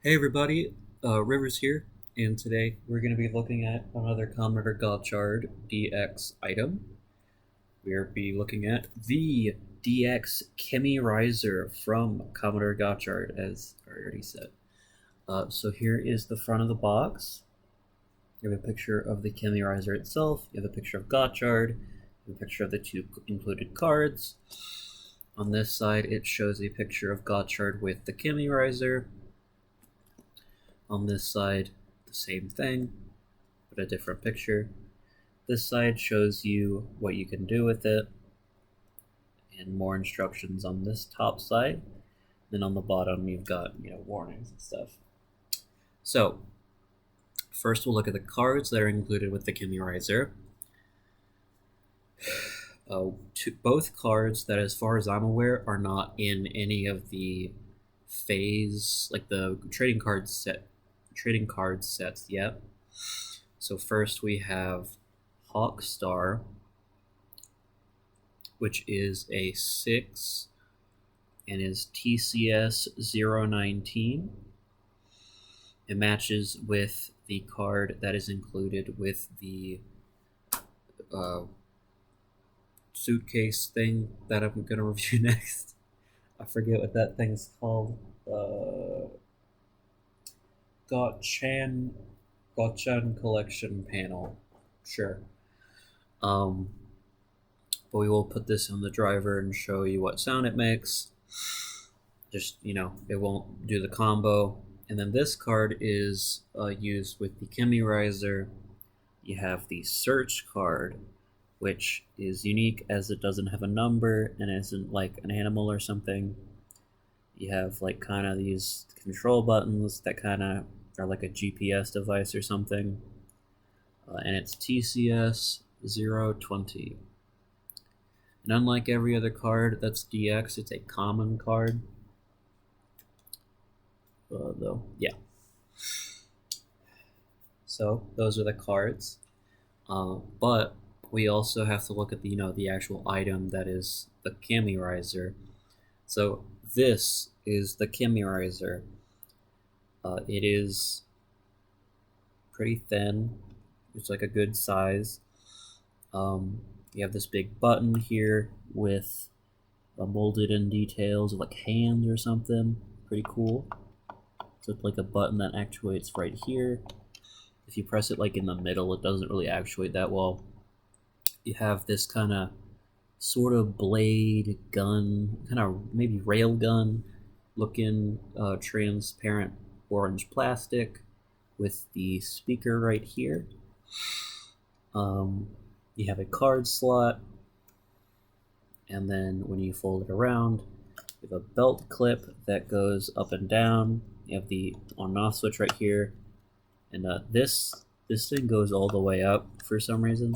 Hey everybody, Rivers here, and today we're going to be looking at another Commodore Gotchard DX item. We'll be looking at the DX Chemi Riser from Commodore Gotchard, as I already said. So here is the front of the box. You have a picture of the Chemi Riser itself, you have a picture of Gotchard, you have a picture of the two included cards. On this side, it shows a picture of Gotchard with the Chemi Riser. On this side, the same thing, but a different picture. This side shows you what you can do with it, and more instructions on this top side. Then on the bottom, you've got warnings and stuff. So, first we'll look at the cards that are included with the Chemi Riser. Both cards that, as far as I'm aware, are not in any of the phase, like the trading card sets yet. So first we have Hawkstar, which is a 6 and is TCS 019. It matches with the card that is included with the suitcase thing that I'm going to review next. I forget what that thing's called. Gotchard collection panel. Sure. But we will put this in the driver and show you what sound it makes. Just, it won't do the combo. And then this card is used with the Chemi Riser. You have the search card, which is unique as it doesn't have a number and isn't like an animal or something. You have like kind of these control buttons that kind of are like a GPS device or something. And it's TCS 020. And unlike every other card that's DX, it's a common card. Though, yeah. So those are the cards. But we also have to look at the actual item that is the Chemi Riser. So this is the Chemi Riser. It is pretty thin. It's like a good size. You have this big button here with molded in details of like hands or something. Pretty cool. So it's like a button that actuates right here. If you press it like in the middle, it doesn't really actuate that well. You have this kind of sort of blade gun, kind of maybe rail gun looking transparent orange plastic with the speaker right here. You have a card slot, and then when you fold it around, you have a belt clip that goes up and down. You have the on and off switch right here, and this thing goes all the way up for some reason,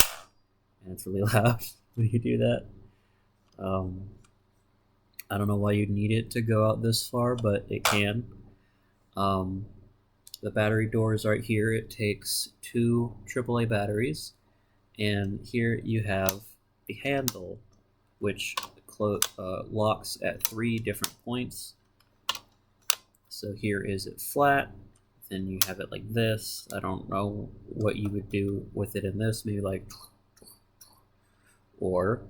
and it's really loud when you do that. I don't know why you'd need it to go out this far, but it can. The battery door is right here. It takes 2 AAA batteries, and here you have the handle, which locks at 3 different points. So here is it flat, then you have it like this. I don't know what you would do with it in this, maybe like, or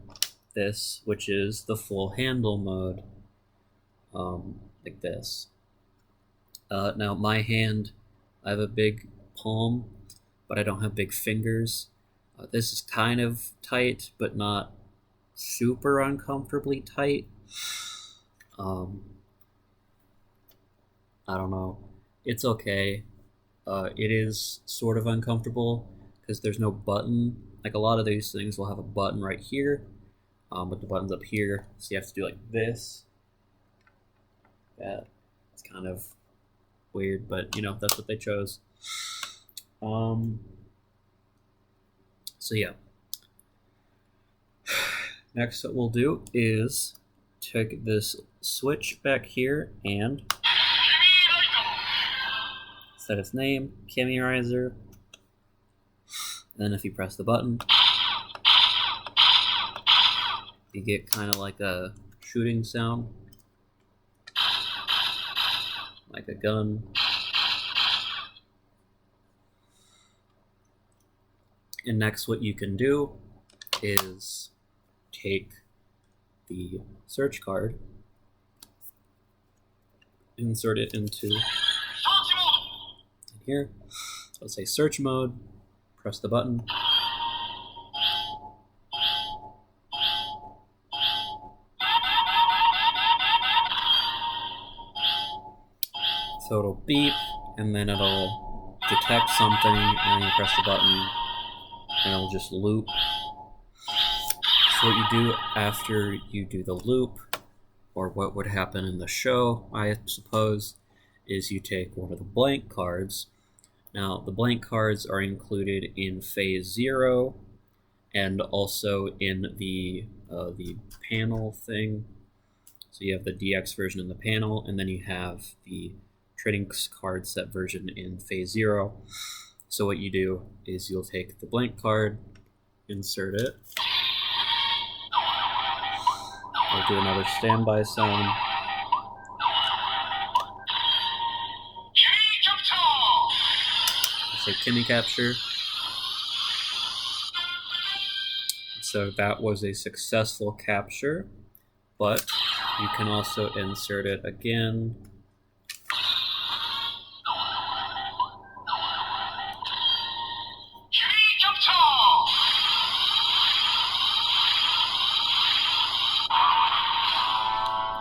this, which is the full handle mode, like this. Now my hand, I have a big palm, but I don't have big fingers. This is kind of tight, but not super uncomfortably tight. I don't know. It's okay. It is sort of uncomfortable because there's no button. Like a lot of these things will have a button right here, but the button's up here, so you have to do like this. It's kind of weird, but that's what they chose. So yeah. Next, what we'll do is take this switch back here and set its name, Chemi Riser. And then if you press the button, you get kind of like a shooting sound, like a gun. And next what you can do is take the search card, insert it into here. So let's say search mode, press the button. So it'll beep, and then it'll detect something, and then you press the button, and it'll just loop. So what you do after you do the loop, or what would happen in the show, I suppose, is you take one of the blank cards. Now, the blank cards are included in Phase 0, and also in the panel thing. So you have the DX version in the panel, and then you have the trading card set version in Phase 0. So what you do is you'll take the blank card, insert it. I'll do another standby sound. Say Chemi capture. So that was a successful capture, but you can also insert it again.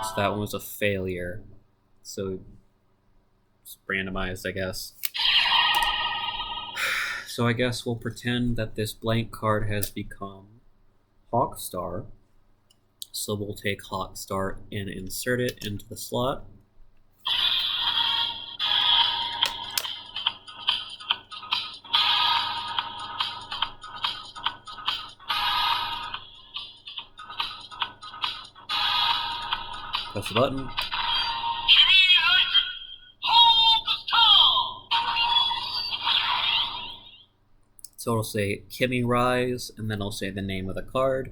So that one was a failure. So it's randomized, I guess. So I guess we'll pretend that this blank card has become Hawkstar. So we'll take Hawkstar and insert it into the slot. Press the button. So it'll say Chemi Rise, and then it'll say the name of the card.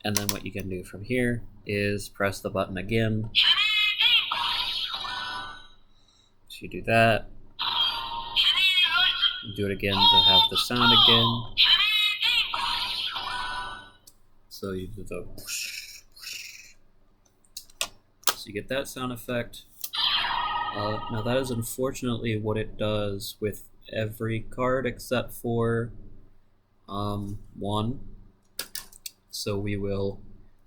And then what you can do from here is press the button again. So you do that. Do it again to have the sound again. So you do the whoosh, whoosh. So you get that sound effect. Now that is unfortunately what it does with every card except for one. So we will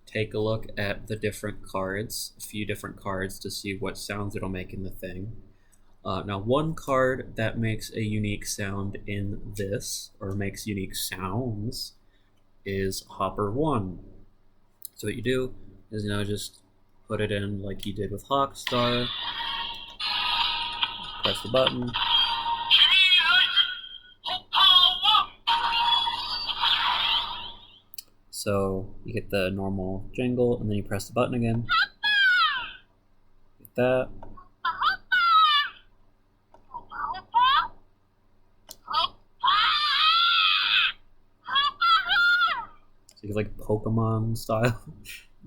take a look at the different cards, a few different cards, to see what sounds it'll make in the thing. Now one card that makes a unique sound in this, or makes unique sounds, is Hopper 1. So what you do is just put it in like you did with Hawkstar, press the button, so you get the normal jingle, and then you press the button again. Get that. So you get like Pokemon style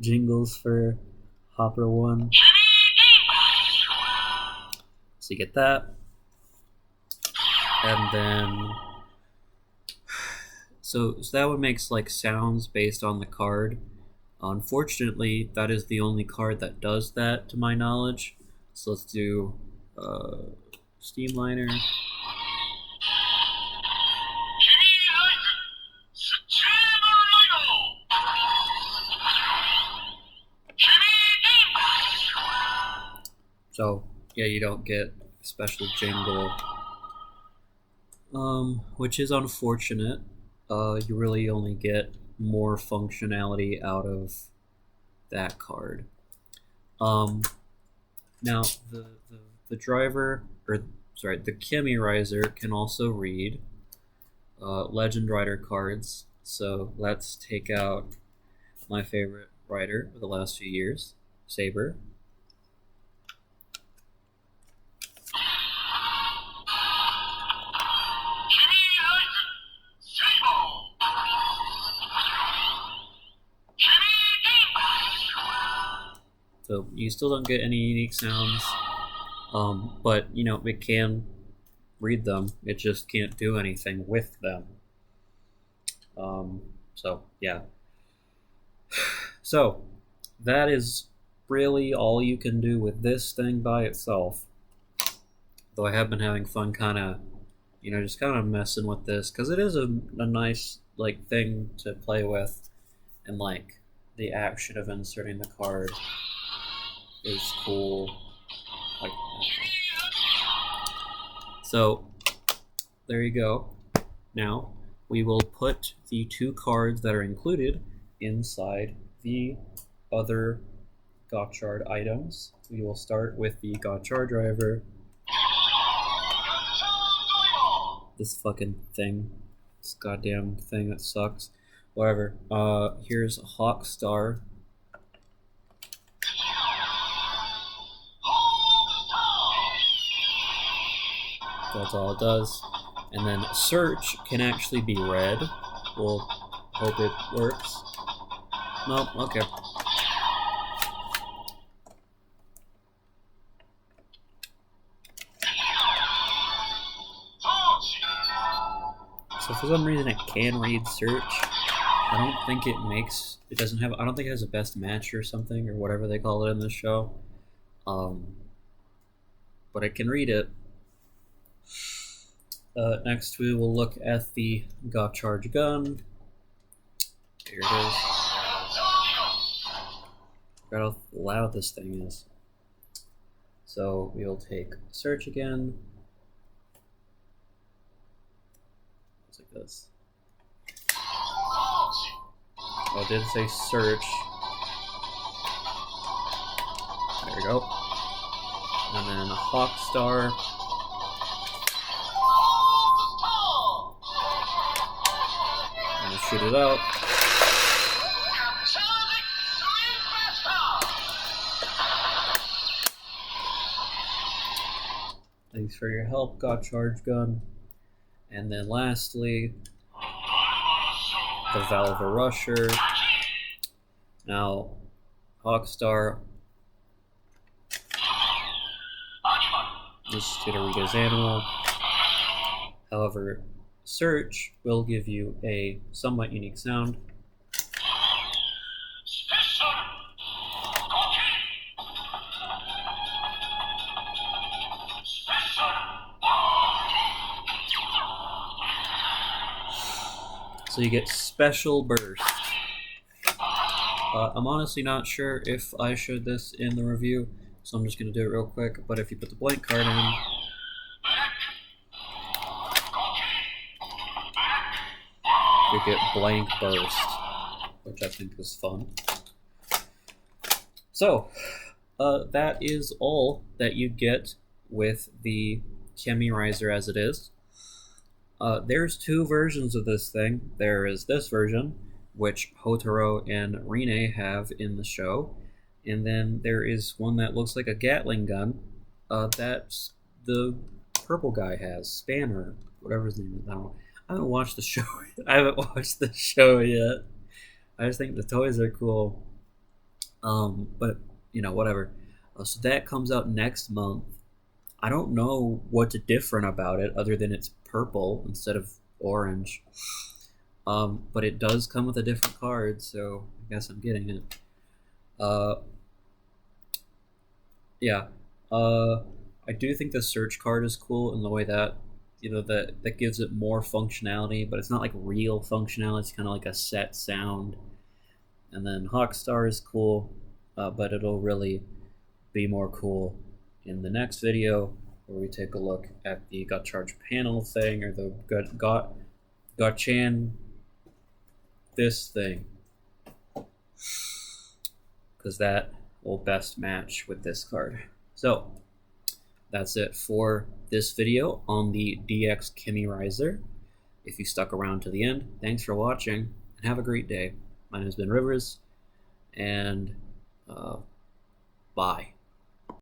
jingles for Hopper 1. So you get that. And then so that one makes like sounds based on the card. Unfortunately, that is the only card that does that to my knowledge. So let's do Steamliner. So yeah, you don't get a special jingle, which is unfortunate. You really only get more functionality out of that card. Now the driver, or sorry, the Chemi Riser can also read Legend Rider cards. So let's take out my favorite rider of the last few years, Saber. So you still don't get any unique sounds, but it can read them. It just can't do anything with them. So yeah. So that is really all you can do with this thing by itself. Though I have been having fun kind of, just kind of messing with this because it is a nice like thing to play with, and like the action of inserting the card is cool. Like, so there you go. Now we will put the 2 cards that are included inside the other Gotchard items. We will start with the Gotchard driver. This fucking thing. This goddamn thing that sucks. Whatever. Here's Hawk Star. That's all it does. And then Search can actually be red. We'll hope it works. Nope, okay. So for some reason it can read Search. I don't think it doesn't have, I don't think it has a best match or something, or whatever they call it in this show. But it can read it. Next we will look at the Gotchard gun. Here it is. Look how loud this thing is. So we'll take Search again. It's like this. Oh, it did say Search. There we go. And then a Hawk Star. Shoot it out. Thanks for your help, Gotchard gun. And then lastly, the Valve Rusher. Now, Hawkstar is Titteriga's animal. However, Search will give you a somewhat unique sound. So you get Special Burst. I'm honestly not sure if I showed this in the review, so I'm just going to do it real quick. But if you put the blank card in, you get Blank Burst, which I think is fun. So, that is all that you get with the Chemi Riser as it is. There's 2 versions of this thing. There is this version, which Hotaro and Rine have in the show, and then there is one that looks like a Gatling gun that the purple guy has, Spanner, whatever his name is. I don't know. I haven't watched the show. I haven't watched the show yet. I just think the toys are cool. But whatever. So that comes out next month. I don't know what's different about it other than it's purple instead of orange. But it does come with a different card, so I guess I'm getting it. Yeah. I do think the Search card is cool in the way that that gives it more functionality, but it's not like real functionality. It's kind of like a set sound. And then Hawkstar is cool, but it'll really be more cool in the next video, where we take a look at the Gotchard panel thing, or the Gotchan this thing, because that will best match with this card. So that's it for this video on the DX Chemi Riser. If you stuck around to the end, thanks for watching, and have a great day. My name has been Rivers, and bye.